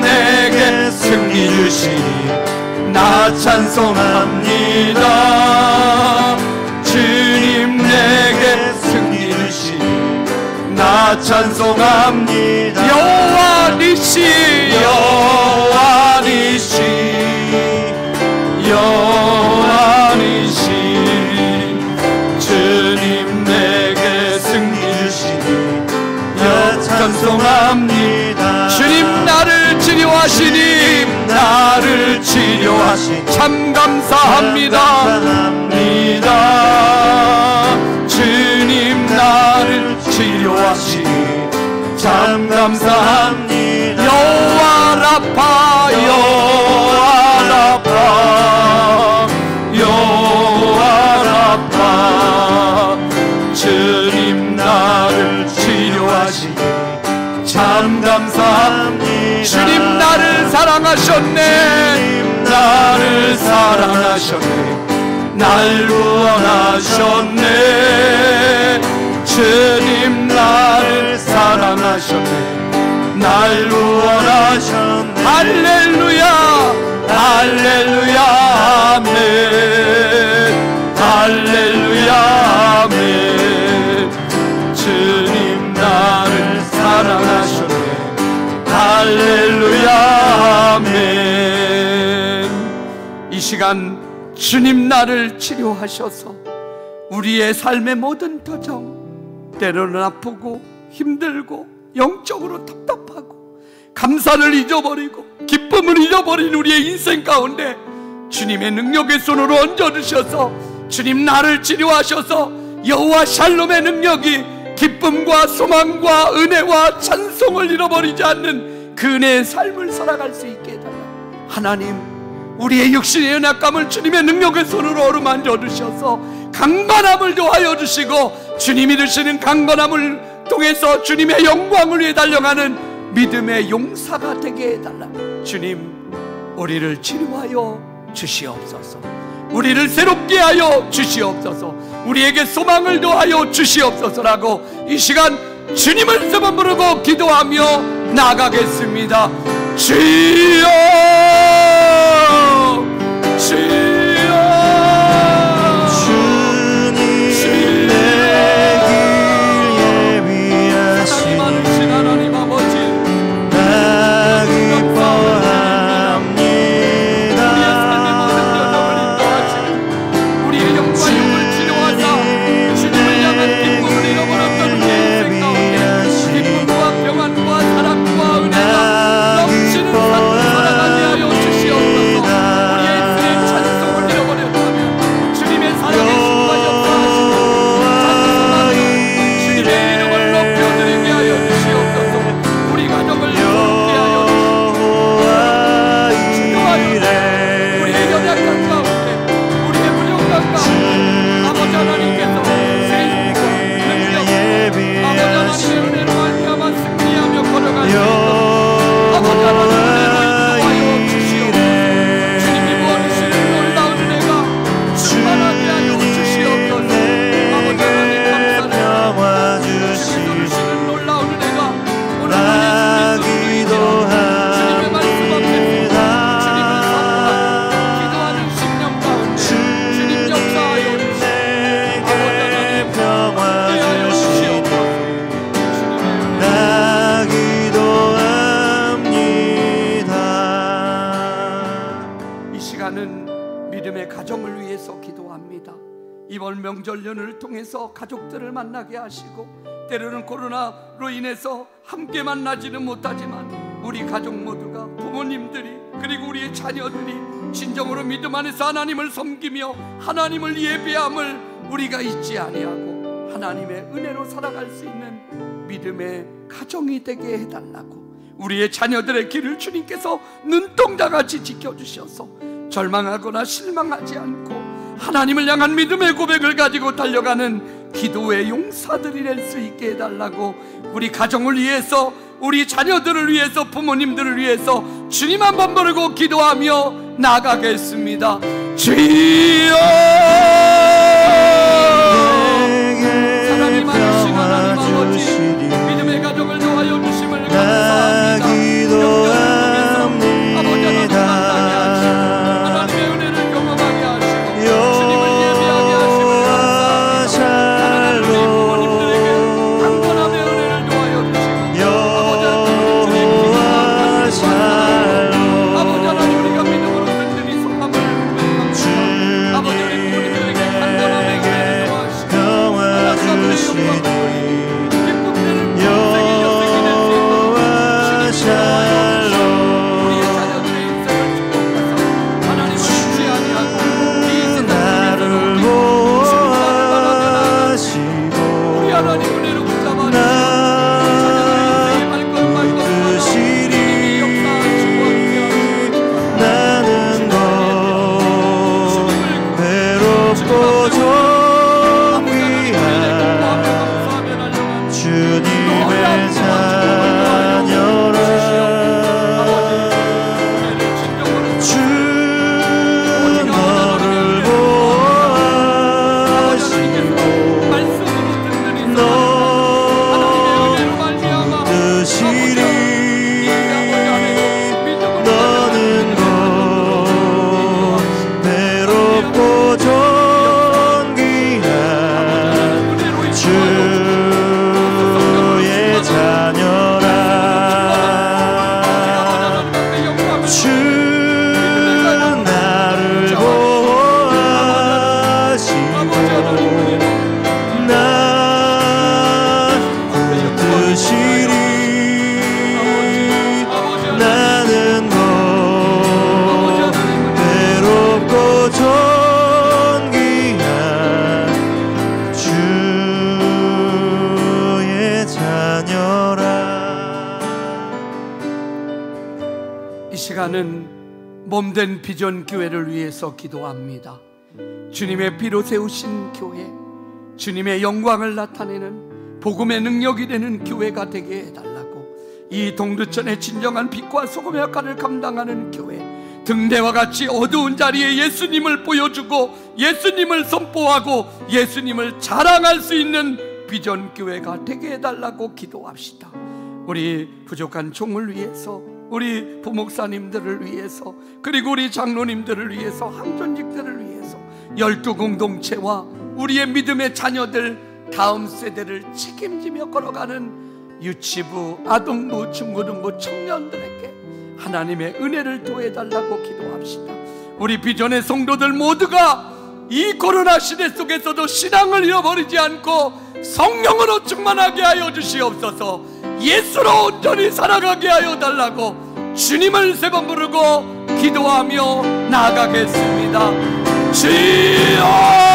내게 승리 주시니 나 찬송합니다. 주님 내게 승리 주시니 나 찬송합니다. 여호와 니시 여호와 니시 여호와 니시 주님 내게 승리 주시니 나 찬송합니다. 주님 나를 치료하시니 나를 치료하시니 참 감사합니다. 주님 나를 치료하시니 참 감사합니다. 여호와 라파 여호와 라파 여호와 라파 주님 나를 치료하시니 참 감사합니다. 주님 나를 사랑하셨네. 나를 사랑하셨네. 날 구원하셨네. 주님 나를 사랑하셨네. 날 구원하셨네. 할렐루야 할렐루야 아멘. 할렐루야 아멘. 주님 나를 사랑하셨네. 할렐루야 아멘. 이 시간 주님 나를 치료하셔서 우리의 삶의 모든 터정, 때로는 아프고 힘들고 영적으로 답답하고 감사를 잊어버리고 기쁨을 잊어버린 우리의 인생 가운데 주님의 능력의 손으로 얹어주셔서 주님 나를 치료하셔서 여호와 샬롬의 능력이 기쁨과 소망과 은혜와 찬송을 잃어버리지 않는 그 은혜의 삶을 살아갈 수 있게 해달라. 하나님, 우리의 육신의 연약감을 주님의 능력의 손으로 어루만져 주셔서 강건함을 더하여 주시고 주님이 주시는 강건함을 통해서 주님의 영광을 위해 달려가는 믿음의 용사가 되게 해달라. 주님, 우리를 치료하여 주시옵소서. 우리를 새롭게 하여 주시옵소서. 우리에게 소망을 더하여 주시옵소서라고 이 시간 주님을 세 번 부르고 기도하며 나가겠습니다. 주여 주여 주님 내 길 예비하시니 하나님 아버지 나 기뻐합니다. 우리의 영광을 치료하사 주님을 향한 기쁨을 잃어버렸던 우리의 인생 가운데 기쁨과 평안과 사랑과 은혜가 넘치는 삶을 살아가게 하여 주시옵소서. 우리의 인생의 찬송을 잃어버렸다면 주님의 사랑의 신과 역사하시고 찬송하며 주님의 이름을 높여드리게 하여 주시옵소서. 우리 가정을 새롭게 하여 주시옵소서. 우리의 연약한 가운데 우리의 무력감 가운데 아버지 하나님께서 생명, 능력, 아버지 하나님의 은혜로 말미암아 승리하며 걸어갈 수 있도록 아버지 하나님의 은혜로 인도하여 주시옵소서. 주님이 부어주시는 놀라운 은혜가 충만하게 하여 주시옵소서. 아버지 하나님 감사드립니다. 주님께서 주시는 놀라운 은혜가 오늘 나 주님의 말씀 앞에서 기도합니다. 주님을 사랑하고 기도하는 심령 가운데 주님 역사하여 주시옵소서. 아버지 하나님 평화 함께하여 주시니 주시옵소서. 주님의 은혜 나 기도합니다. 이 시간은 믿음의 가정을 위해서 기도합니다. 이번 명절 연휴를 통해서 가족들을 만나게 하시고 때로는 코로나로 인해서 함께 만나지는 못하지만 우리 가족 모두가 부모님들이 그리고 우리의 자녀들이 진정으로 믿음 안에서 하나님을 섬기며 하나님을 예배함을 우리가 잊지 아니하고 하나님의 은혜로 살아갈 수 있는 믿음의 가정이 되게 해달라고 우리의 자녀들의 길을 주님께서 눈동자같이 지켜주셔서 절망하거나 실망하지 않고 하나님을 향한 믿음의 고백을 가지고 달려가는 기도의 용사들이 될 수 있게 해달라고 우리 가정을 위해서 우리 자녀들을 위해서 부모님들을 위해서 주님 한번 부르고 기도하며 나가겠습니다. 주여 사랑이 많으신 하나님 아버지 시간은 몸된 비전 교회를 위해서 기도합니다. 주님의 피로 세우신 교회, 주님의 영광을 나타내는 복음의 능력이 되는 교회가 되게 해달라고, 이 동두천의 진정한 빛과 소금의 역할을 감당하는 교회, 등대와 같이 어두운 자리에 예수님을 보여주고 예수님을 선포하고 예수님을 자랑할 수 있는 비전 교회가 되게 해달라고 기도합시다. 우리 부족한 종을 위해서, 우리 부목사님들을 위해서, 그리고 우리 장로님들을 위해서, 항존직들을 위해서, 12 공동체와 우리의 믿음의 자녀들, 다음 세대를 책임지며 걸어가는 유치부, 아동부, 중고등부 청년들에게 하나님의 은혜를 도해달라고 기도합시다. 우리 비전의 성도들 모두가 이 코로나 시대 속에서도 신앙을 잃어버리지 않고 성령으로 충만하게 하여 주시옵소서. 예수로 온전히 살아가게 하여 달라고 주님을 세 번 부르고 기도하며 나아가겠습니다. 주여!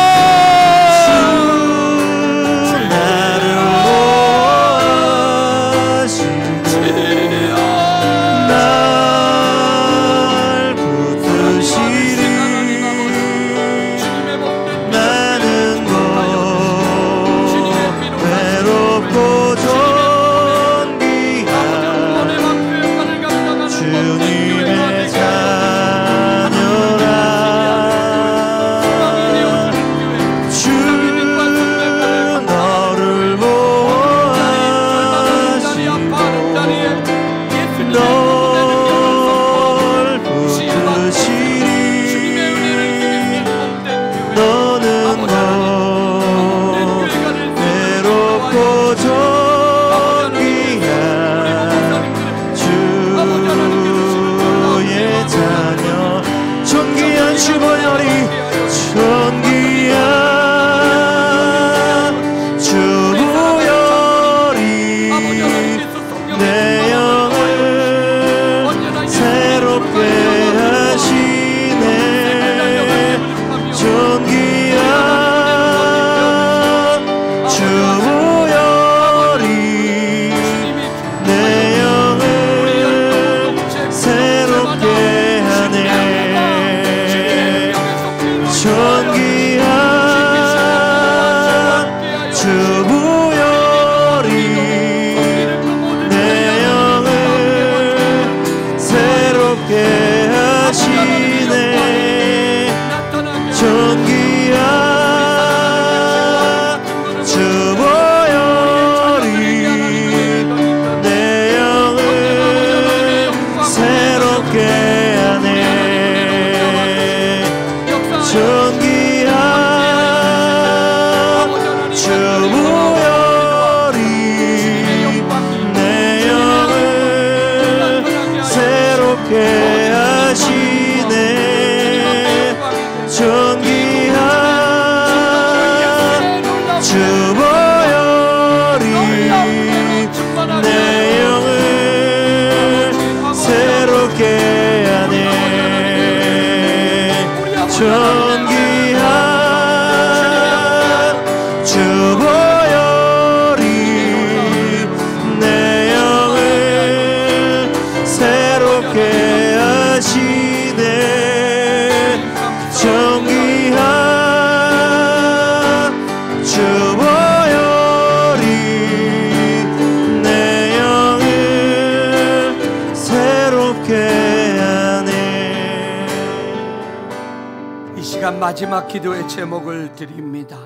마지막 기도의 제목을 드립니다.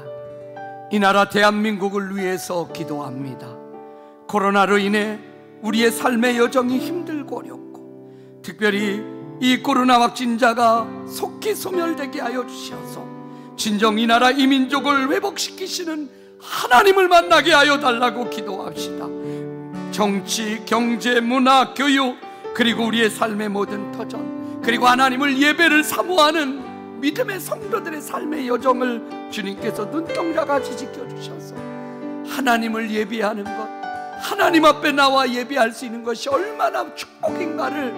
이 나라 대한민국을 위해서 기도합니다. 코로나로 인해 우리의 삶의 여정이 힘들고 어렵고, 특별히 이 코로나 확진자가 속히 소멸되게 하여 주셔서 진정 이 나라 이 민족을 회복시키시는 하나님을 만나게 하여 달라고 기도합시다. 정치, 경제, 문화, 교육, 그리고 우리의 삶의 모든 터전, 그리고 하나님을 예배를 사모하는 믿음의 성도들의 삶의 여정을 주님께서 눈동자같이 지켜주셔서 하나님을 예배하는 것, 하나님 앞에 나와 예배할 수 있는 것이 얼마나 축복인가를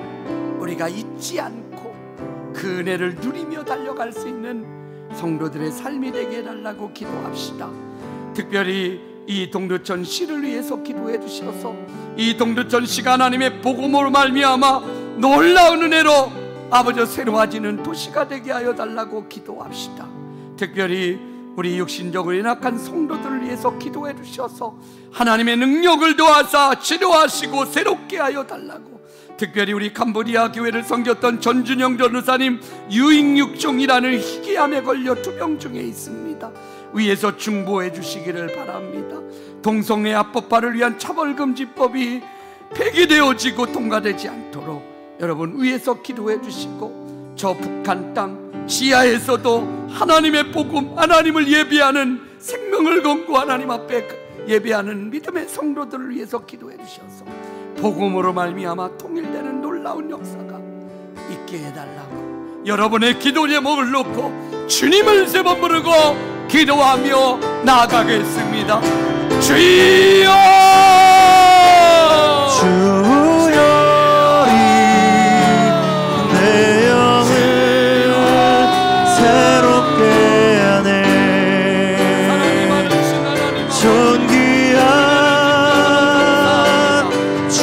우리가 잊지 않고 그 은혜를 누리며 달려갈 수 있는 성도들의 삶이 되게 해달라고 기도합시다. 특별히 이 동두천 시를 위해서 기도해 주셔서 이 동두천 시가 하나님의 복음으로 말미암아 놀라운 은혜로 아버지 새로워지는 도시가 되게 하여 달라고 기도합시다. 특별히 우리 육신적으로 연약한 성도들을 위해서 기도해 주셔서 하나님의 능력을 도와서 치료하시고 새롭게 하여 달라고, 특별히 우리 캄보디아 교회를 섬겼던 전준영 전도사님 유익육종이라는 희귀암에 걸려 투병 중에 있습니다. 위에서 중보해 주시기를 바랍니다. 동성애 합법화를 위한 차별금지법이 폐기되어지고 통과되지 않도록 여러분 위에서 기도해 주시고, 저 북한 땅 지하에서도 하나님의 복음, 하나님을 예배하는 생명을 걸고 하나님 앞에 예배하는 믿음의 성도들을 위해서 기도해 주셔서 복음으로 말미암아 통일되는 놀라운 역사가 있게 해달라고 여러분의 기도 제목을 놓고 주님을 세 번 부르고 기도하며 나아가겠습니다. 주여, 주여, 내 영을 새롭게 하네. 존귀한 주